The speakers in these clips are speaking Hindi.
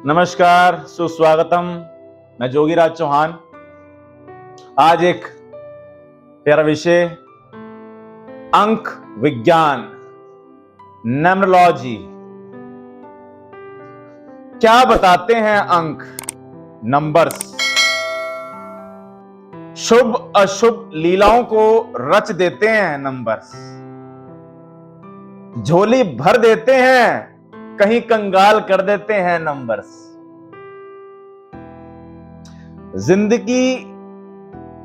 नमस्कार, सुस्वागतम। मैं जोगीराज चौहान। आज एक प्यारा विषय, अंक विज्ञान, न्यूमरोलॉजी। क्या बताते हैं अंक, नंबर्स? शुभ अशुभ लीलाओं को रच देते हैं नंबर्स। झोली भर देते हैं, कहीं कंगाल कर देते हैं नंबर्स। जिंदगी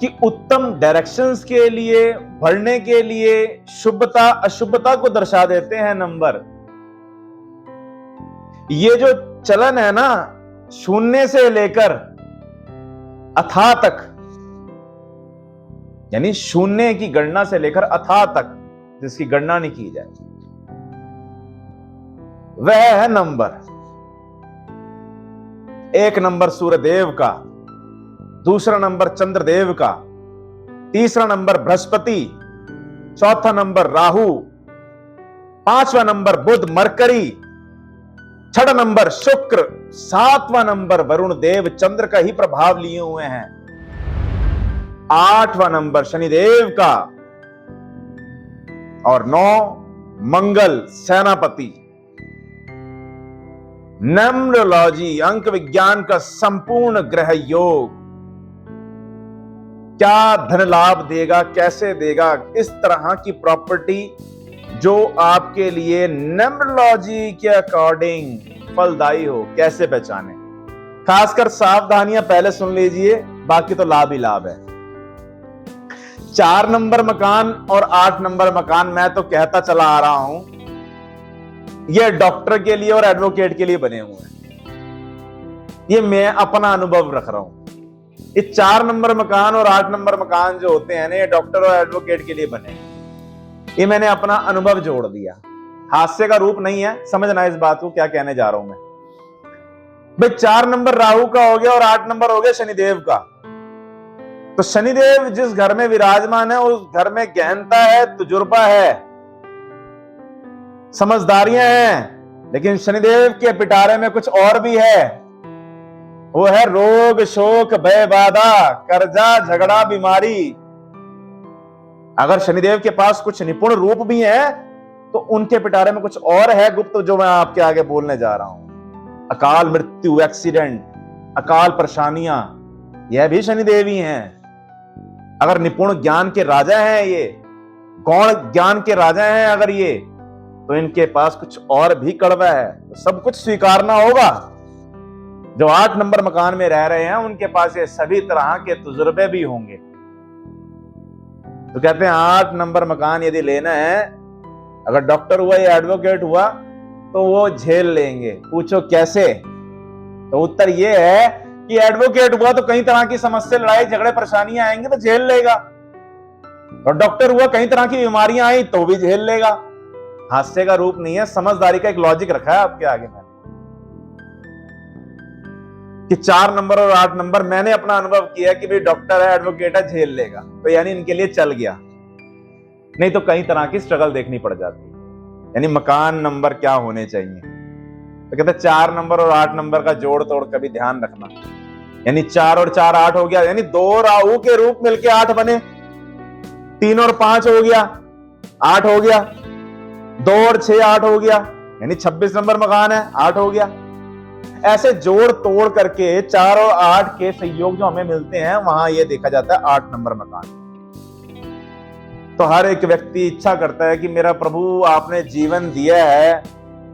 की उत्तम डायरेक्शंस के लिए, बढ़ने के लिए शुभता अशुभता को दर्शा देते हैं नंबर। ये जो चलन है ना, शून्य से लेकर अथाह तक, यानी शून्य की गणना से लेकर अथाह तक, जिसकी गणना नहीं की जाए, वह है नंबर। एक नंबर सूर्यदेव का, दूसरा नंबर चंद्रदेव का, तीसरा नंबर बृहस्पति, चौथा नंबर राहु, पांचवा नंबर बुध मरकरी, छठा नंबर शुक्र, सातवां नंबर वरुण देव चंद्र का ही प्रभाव लिए हुए हैं, आठवां नंबर शनिदेव का, और 9 मंगल सेनापति। न्यूमरोलॉजी, अंक विज्ञान का संपूर्ण ग्रह योग क्या धन लाभ देगा, कैसे देगा, इस तरह की प्रॉपर्टी जो आपके लिए न्यूमरोलॉजी के अकॉर्डिंग फलदायी हो, कैसे पहचाने। खासकर सावधानियां पहले सुन लीजिए, बाकी तो लाभ ही लाभ है। 4 नंबर मकान और 8 नंबर मकान, मैं तो कहता चला आ रहा हूं, ये डॉक्टर के लिए और एडवोकेट के लिए बने हुए हैं। ये मैं अपना अनुभव रख रहा हूं। ये 4 नंबर मकान और 8 नंबर मकान जो होते हैं ना, ये डॉक्टर और एडवोकेट के लिए बने। ये मैंने अपना अनुभव जोड़ दिया, हास्य का रूप नहीं है, समझना इस बात को क्या कहने जा रहा हूं मैं। भाई 4 नंबर राहु का हो गया और 8 नंबर हो गया शनिदेव का। तो शनिदेव जिस घर में विराजमान है, उस घर में गहनता है, तजुर्बा है, समझदारियां हैं। लेकिन शनिदेव के पिटारे में कुछ और भी है, वो है रोग शोक भय बाधा, कर्जा झगड़ा बीमारी। अगर शनिदेव के पास कुछ निपुण रूप भी है, तो उनके पिटारे में कुछ और है गुप्त, जो मैं आपके आगे बोलने जा रहा हूं। अकाल मृत्यु, एक्सीडेंट, अकाल परेशानियां, यह भी शनिदेव ही हैं। अगर निपुण ज्ञान के राजा हैं, ये गौण ज्ञान के राजा हैं अगर ये, तो इनके पास कुछ और भी कड़वा है। तो सब कुछ स्वीकारना होगा। जो 8 नंबर मकान में रह रहे हैं, उनके पास ये सभी तरह के तजुर्बे भी होंगे। तो कहते हैं 8 नंबर मकान यदि लेना है, अगर डॉक्टर हुआ या एडवोकेट हुआ, तो वो झेल लेंगे। पूछो कैसे? तो उत्तर ये है कि एडवोकेट हुआ तो कई तरह की समस्या, लड़ाई झगड़े परेशानियां आएंगे तो झेल लेगा, और डॉक्टर हुआ कई तरह की बीमारियां आई तो भी झेल लेगा। हास्य का रूप नहीं है, समझदारी का एक लॉजिक रखा है आपके आगे मैंने, कि 4 नंबर और 8 नंबर मैंने अपना अनुभव किया कि भाई डॉक्टर है, एडवोकेट है, झेल लेगा, तो यानी इनके लिए चल गया। नहीं तो कई तरह की स्ट्रगल देखनी पड़ जाती है। यानी मकान नंबर क्या होने चाहिए? तो कहते 4 नंबर और 8 नंबर का जोड़ तोड़ कभी ध्यान रखना। यानी 4 और 4 8 हो गया, यानी 2 राहु के रूप मिलके 8 बने, 3 और 5 हो गया 8 हो गया, 2 और 6 8 हो गया, यानी 26 नंबर मकान है, 8 हो गया। ऐसे जोड़ तोड़ करके 4 और 8 के संयोग जो हमें मिलते हैं, वहां यह देखा जाता है 8 नंबर मकान। तो हर एक व्यक्ति इच्छा करता है कि मेरा प्रभु, आपने जीवन दिया है,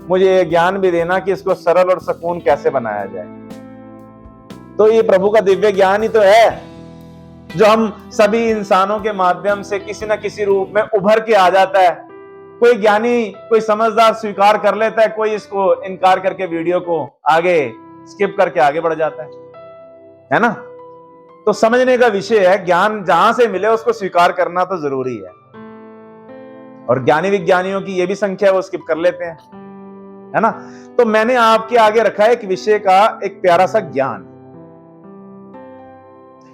मुझे ये ज्ञान भी देना कि इसको सरल और सुकून कैसे बनाया जाए। तो ये प्रभु का दिव्य ज्ञान ही तो है, जो हम सभी इंसानों के माध्यम से किसी न किसी रूप में उभर के आ जाता है। कोई ज्ञानी, कोई समझदार स्वीकार कर लेता है, कोई इसको इनकार करके वीडियो को आगे स्किप करके आगे बढ़ जाता है ना। तो समझने का विषय है, ज्ञान जहां से मिले उसको स्वीकार करना तो जरूरी है। और ज्ञानी विज्ञानियों की ये भी संख्या वो स्किप कर लेते हैं, है ना। तो मैंने आपके आगे रखा है एक विषय का एक प्यारा सा ज्ञान,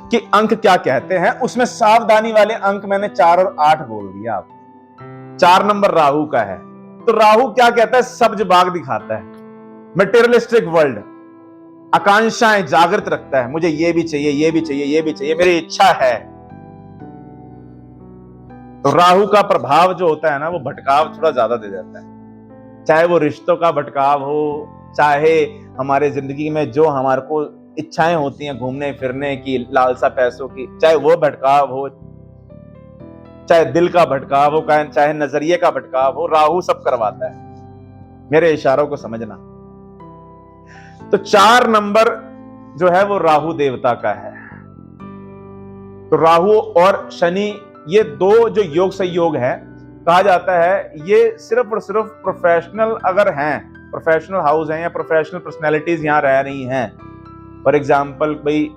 कि अंक क्या कहते हैं। उसमें सावधानी वाले अंक मैंने 4 और 8 बोल दिया आपको। 4 नंबर राहु का है, तो राहु क्या कहता है? सब्ज बाग दिखाता है, मटेरियलिस्टिक वर्ल्ड, आकांक्षाएं जागृत रखता है, मुझे ये भी चाहिए, ये भी चाहिए, ये भी चाहिए, मेरी इच्छा है। तो राहु का प्रभाव जो होता है ना, वो भटकाव थोड़ा ज्यादा दे देता है। चाहे वो रिश्तों का भटकाव हो, चाहे हमारे जिंदगी में जो हमारे को इच्छाएं होती हैं घूमने फिरने की, लालसा पैसों की, चाहे वो भटकाव हो, चाहे दिल का भटकाव हो, चाहे नजरिए का भटकाव हो, राहु सब करवाता है। मेरे इशारों को समझना। तो 4 नंबर जो है वो राहु देवता का है। तो राहु और शनि, ये 2 जो योग संयोग है, कहा जाता है ये सिर्फ और सिर्फ प्रोफेशनल अगर हैं, प्रोफेशनल हाउस हैं या प्रोफेशनल पर्सनैलिटीज यहां रह रही हैं, फॉर एग्जाम्पल भाई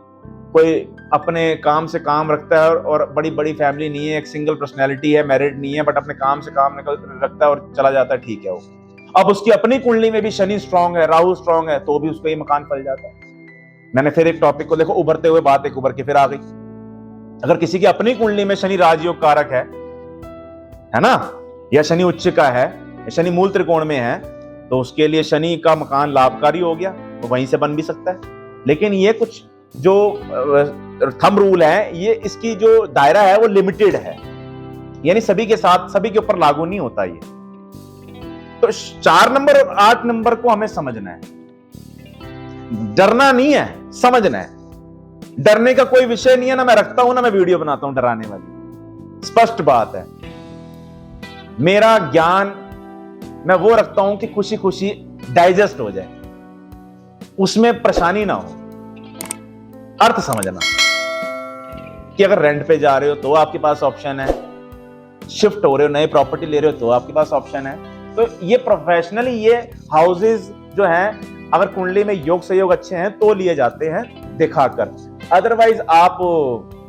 कोई अपने काम से काम रखता है और बड़ी बड़ी फैमिली नहीं है, एक सिंगल पर्सनैलिटी है, मैरिड नहीं है, बट अपने काम से काम निकल रखता है और चला जाता है, ठीक है। वो अब उसकी अपनी कुंडली में भी शनि स्ट्रांग है, राहु स्ट्रांग है, तो भी उसको ये मकान फल जाता है। मैंने फिर एक टॉपिक को देखो, उभरते हुए बात एक उभर के फिर आ गई। अगर किसी की अपनी कुंडली में शनि राजयोग कारक है ना, या शनि उच्च का है, शनि मूल त्रिकोण में है, तो उसके लिए शनि का मकान लाभकारी हो गया, तो वहीं से बन भी सकता है। लेकिन ये कुछ जो थंब रूल है, ये इसकी जो दायरा है वो लिमिटेड है, यानी सभी के साथ, सभी के ऊपर लागू नहीं होता ये। तो 4 नंबर और 8 नंबर को हमें समझना है, डरना नहीं है, समझना है। डरने का कोई विषय नहीं है, ना मैं रखता हूं ना मैं वीडियो बनाता हूं डराने वाली, स्पष्ट बात है। मेरा ज्ञान मैं वो रखता हूं कि खुशी खुशी डाइजेस्ट हो जाए, उसमें परेशानी ना हो। अर्थ समझना कि अगर रेंट पे जा रहे हो तो आपके पास ऑप्शन है, शिफ्ट हो रहे हो, नई प्रॉपर्टी ले रहे हो तो आपके पास ऑप्शन है। तो ये प्रोफेशनली ये हाउसेज जो हैं, अगर कुंडली में योग संयोग अच्छे हैं तो लिए जाते हैं दिखाकर। अदरवाइज आप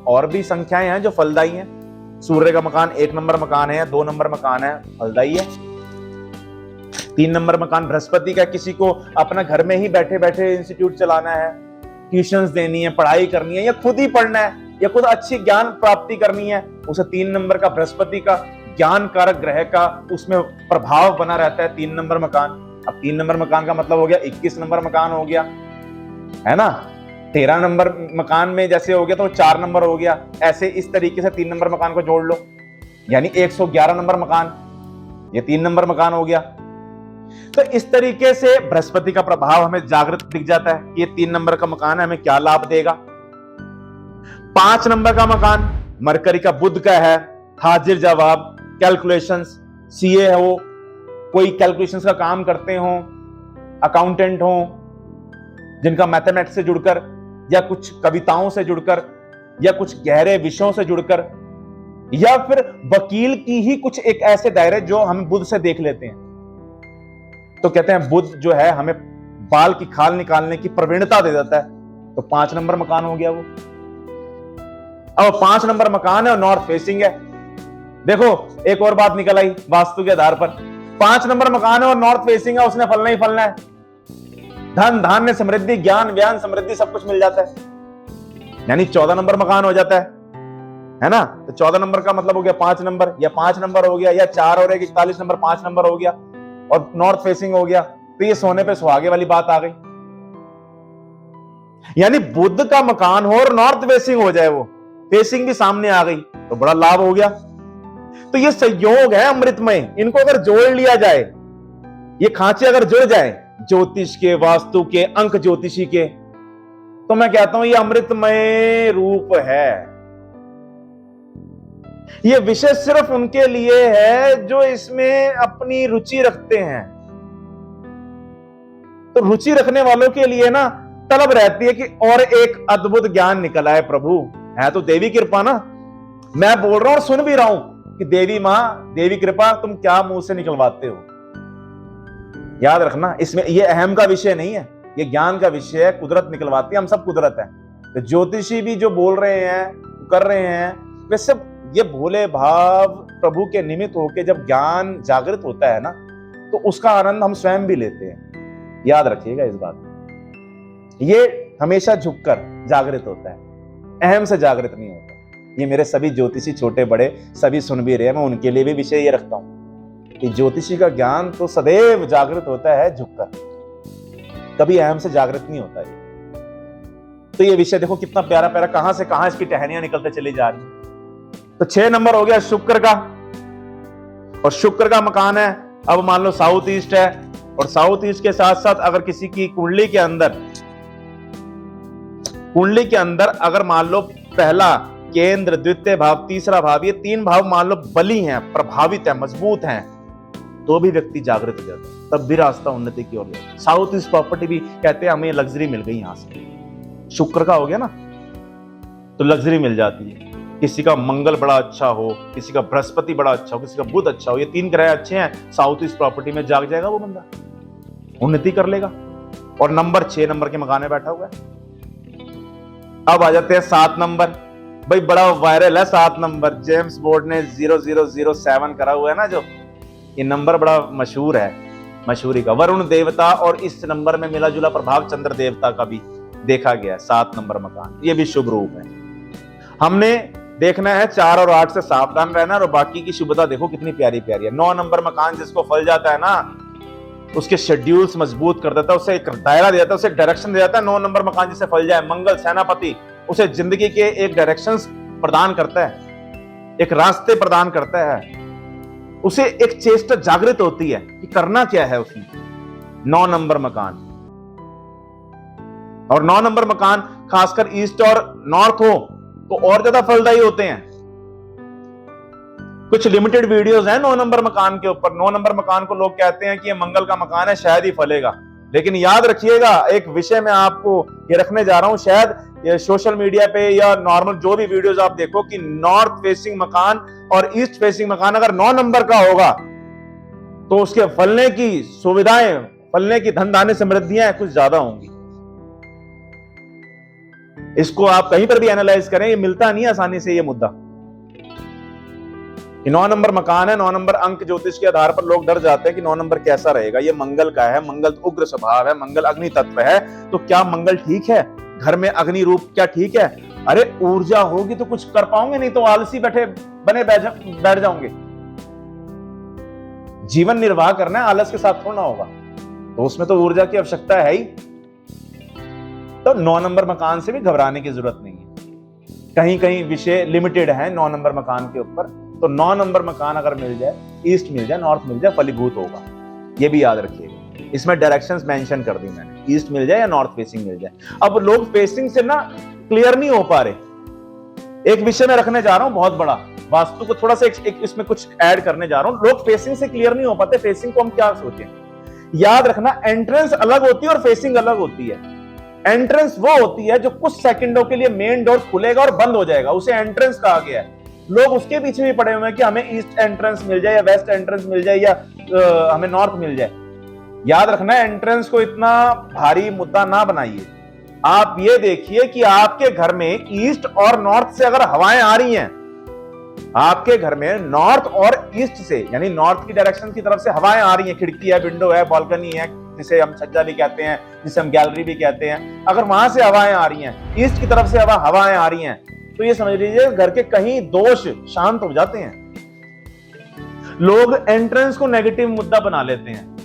और भी संख्याएं हैं जो फलदायी हैं। सूर्य का मकान 1 नंबर मकान है, 2 नंबर मकान है, फलदायी है। 3 नंबर मकान बृहस्पति का, किसी को अपना घर में ही बैठे बैठे इंस्टीट्यूट चलाना है, ट्यूशंस देनी है, पढ़ाई करनी है, या खुद ही पढ़ना है, या खुद अच्छी ज्ञान प्राप्ति करनी है, उसे 3 नंबर का बृहस्पति का ज्ञान कारक ग्रह का उसमें प्रभाव बना रहता है 3 नंबर मकान। अब 3 नंबर मकान का मतलब हो गया 21 नंबर मकान हो गया, है ना। 13 नंबर मकान में जैसे हो गया तो 4 नंबर हो गया, ऐसे इस तरीके से 3 नंबर मकान को जोड़ लो, यानी 111 नंबर मकान, ये 3 नंबर मकान हो गया। तो इस तरीके से बृहस्पति का प्रभाव हमें जागृत दिख जाता है कि ये 3 नंबर का मकान है, हमें क्या लाभ देगा। 5 नंबर का मकान मरकरी का, बुध का है, हाजिर जवाब, कैलकुलेशंस, सीए हो, कोई कैलकुलेशंस का काम करते हो, अकाउंटेंट हो, जिनका मैथमेटिक्स से जुड़कर या कुछ कविताओं से जुड़कर या कुछ गहरे विषयों से जुड़कर, या फिर वकील की ही कुछ एक ऐसे दायरे जो हम बुध से देख लेते हैं। तो कहते हैं बुध जो है हमें बाल की खाल निकालने की प्रवीणता दे देता है, तो 5 नंबर मकान हो गया वो। अब 5 नंबर मकान है और नॉर्थ फेसिंग है। देखो एक और बात निकल आई वास्तु के आधार पर, 5 नंबर मकान है और नॉर्थ फेसिंग है, उसने फलना ही फलना है। धन धान्य समृद्धि ज्ञान व्यान समृद्धि सब कुछ मिल जाता है, यानी 14 नंबर मकान हो जाता है ना। तो 14 नंबर का मतलब हो गया 5 नंबर, या 5 नंबर हो गया, या 4 और 41 नंबर 5 नंबर हो गया, और नॉर्थ फेसिंग हो गया, तो ये सोने पे सुहागे वाली बात आ गई। यानी बुध का मकान हो और नॉर्थ फेसिंग हो जाए, वो फेसिंग भी सामने आ गई, तो बड़ा लाभ हो गया। तो ये संयोग है अमृतमय, इनको अगर जोड़ लिया जाए, ये खांचे अगर जुड़ जाए ज्योतिष के, वास्तु के, अंक ज्योतिषी के, तो मैं कहता हूं ये अमृतमय रूप है। ये विषय सिर्फ उनके लिए है जो इसमें अपनी रुचि रखते हैं। तो रुचि रखने वालों के लिए ना तलब रहती है कि और एक अद्भुत ज्ञान निकल आए। प्रभु है तो देवी कृपा ना, मैं बोल रहा हूं और सुन भी रहा हूं कि देवी मां, देवी कृपा, तुम क्या मुंह से निकलवाते हो। याद रखना, इसमें ये अहम का विषय नहीं है, ये ज्ञान का विषय है। कुदरत निकलवाती है, हम सब कुदरत है। तो ज्योतिषी भी जो बोल रहे हैं, कर रहे हैं, वे सब ये भोले भाव प्रभु के निमित्त होके जब ज्ञान जागृत होता है ना, तो उसका आनंद हम स्वयं भी लेते हैं। याद रखिएगा इस बात को। ये हमेशा झुककर जागृत होता है, अहम से जागृत नहीं होता। ये मेरे सभी ज्योतिषी छोटे बड़े सभी सुन भी रहे हैं, मैं उनके लिए भी विषय ये रखता हूं कि ज्योतिषी का ज्ञान तो सदैव जागृत होता है झुककर, कभी अहम से जागृत नहीं होता है। तो ये विषय देखो कितना प्यारा प्यारा, कहां से कहां इसकी टहनियां निकलते चली जा रही है। तो 6 नंबर हो गया शुक्र का, और शुक्र का मकान है, अब मान लो साउथ ईस्ट है, और साउथ ईस्ट के साथ साथ अगर किसी की कुंडली के अंदर अगर मान लो पहला केंद्र, द्वितीय भाव, तीसरा भाव, ये 3 भाव मान लो बली हैं, प्रभावित है, मजबूत हैं, तो भी व्यक्ति जागृत हो जाता है, तब भी रास्ता उन्नति की ओर जाता है। साउथ ईस्ट प्रॉपर्टी भी कहते हैं हमें लग्जरी मिल गई, यहां से शुक्र का हो गया ना, तो लग्जरी मिल जाती है। किसी का मंगल बड़ा अच्छा हो, किसी का बृहस्पति बड़ा अच्छा हो, किसी का बुध अच्छा हो, ये 3 ग्रह अच्छे हैं, साउथ ईस्ट प्रॉपर्टी में जाग जाएगा वो बंदा, उन्नति कर लेगा। और नंबर 6 नंबर के मकान में बैठा हुआ है। अब आ जाते हैं 7 नंबर। भाई बड़ा वायरल है 7 नंबर, जेम्स बोर्ड ने 0007 करा हुआ है ना, जो ये नंबर बड़ा मशहूर है, मशहूरी का। वरुण देवता और इस नंबर में मिला जुला प्रभाव चंद्र देवता का भी देखा गया। 7 नंबर मकान, ये भी शुभ रूप है। हमने देखना है 4 और 8 से सावधान रहना, और बाकी की शुभता देखो कितनी प्यारी प्यारी है। 9 नंबर मकान जिसको फल जाता है ना, उसके शेड्यूल्स मजबूत कर देता है, उसे एक दायरा दे देता है, उसे एक डायरेक्शन दे जाता है। 9 नंबर मकान जिसे फल जाए, मंगल सेनापति उसे जिंदगी के एक डायरेक्शंस प्रदान करता है, एक रास्ते प्रदान करता है, उसे एक चेष्टा जागृत होती है कि करना क्या है उसने। 9 नंबर मकान, और 9 नंबर मकान खासकर ईस्ट और नॉर्थ हो तो और ज्यादा फलदायी होते हैं। कुछ लिमिटेड वीडियोस हैं 9 नंबर मकान के ऊपर। 9 नंबर मकान को लोग कहते हैं कि ये मंगल का मकान है, शायद ही फलेगा, लेकिन याद रखिएगा एक विषय मैं आपको ये रखने जा रहा हूं, शायद ये सोशल मीडिया पे या नॉर्मल जो भी वीडियोस आप देखो कि नॉर्थ फेसिंग मकान और ईस्ट फेसिंग मकान अगर 9 नंबर का होगा तो उसके फलने की सुविधाएं, फलने की धन धान्य समृद्धियां कुछ ज्यादा होंगी। इसको आप कहीं पर भी एनालाइज करें, ये मिलता नहीं आसानी से ये मुद्दा। 9 नंबर मकान है, 9 नंबर अंक ज्योतिष के आधार पर लोग डर जाते हैं कि 9 नंबर कैसा रहेगा, ये मंगल का है, मंगल उग्र स्वभाव है, मंगल अग्नि तत्व है, तो क्या मंगल ठीक है? घर में अग्नि रूप क्या ठीक है? अरे ऊर्जा होगी तो कुछ कर पाओगे, नहीं तो आलसी बने बैठ जाओगे। जीवन निर्वाह करना है, आलस के साथ थोड़ा होगा, तो उसमें तो ऊर्जा की आवश्यकता है ही। तो 9 नंबर मकान से भी घबराने की जरूरत नहीं है। कहीं कहीं विषय लिमिटेड है 9 नंबर मकान के ऊपर, तो 9 नंबर मकान अगर मिल जाए, ईस्ट मिल जाए, नॉर्थ मिल जाए, फलीभूत होगा, ये भी याद रखिएगा। इसमें डायरेक्शंस मेंशन कर दी मैंने, ईस्ट मिल जाए या नॉर्थ फेसिंग मिल जाए। अब लोग फेसिंग से ना क्लियर नहीं हो पा रहे। एक विषय में रखने जा रहा हूं बहुत बड़ा, वास्तु को थोड़ा सा एक इसमें कुछ ऐड करने जा रहा हूं। लोग फेसिंग से क्लियर नहीं हो पाते। फेसिंग को हम क्या सोचें, याद रखना एंट्रेंस अलग होती है और फेसिंग अलग होती है। एंट्रेंस वो होती है जो कुछ सेकंडों के लिए मेन डोर खुलेगा और बंद हो जाएगा, उसे एंट्रेंस कहा गया है। लोग उसके पीछे भी पड़े हुए हैं कि हमें ईस्ट एंट्रेंस मिल जाए या वेस्ट एंट्रेंस मिल जाए या हमें नॉर्थ मिल जाए। याद रखना एंट्रेंस को इतना भारी मुद्दा ना बनाइए। आप ये देखिए कि आपके घर में ईस्ट और नॉर्थ से अगर हवाएं आ रही हैं, आपके घर में नॉर्थ और ईस्ट से यानी नॉर्थ की डायरेक्शन की तरफ से हवाएं आ रही हैं, खिड़की है, विंडो है, बालकनी है, जिसे हम छज्जा भी कहते हैं, जिसे हम गैलरी भी कहते हैं, अगर वहां से हवाएं आ रही हैं, ईस्ट की तरफ से हवाएं आ रही हैं, तो ये समझ लीजिए घर के कहीं दोष शांत हो जाते हैं। लोग एंट्रेंस को नेगेटिव मुद्दा बना लेते हैं,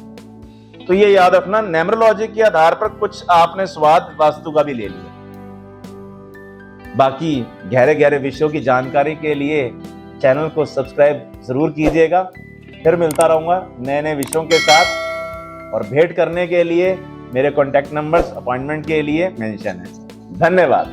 तो ये याद रखना। न्यूमरोलॉजी के आधार पर कुछ आपने स्वाद वास्तु का भी ले लिया। बाकी गहरे गहरे विषयों की जानकारी के लिए चैनल को सब्सक्राइब जरूर कीजिएगा। फिर मिलता रहूंगा नए नए विषयों के साथ, और भेंट करने के लिए मेरे कॉन्टैक्ट नंबर्स अपॉइंटमेंट के लिए मेंशन है। धन्यवाद।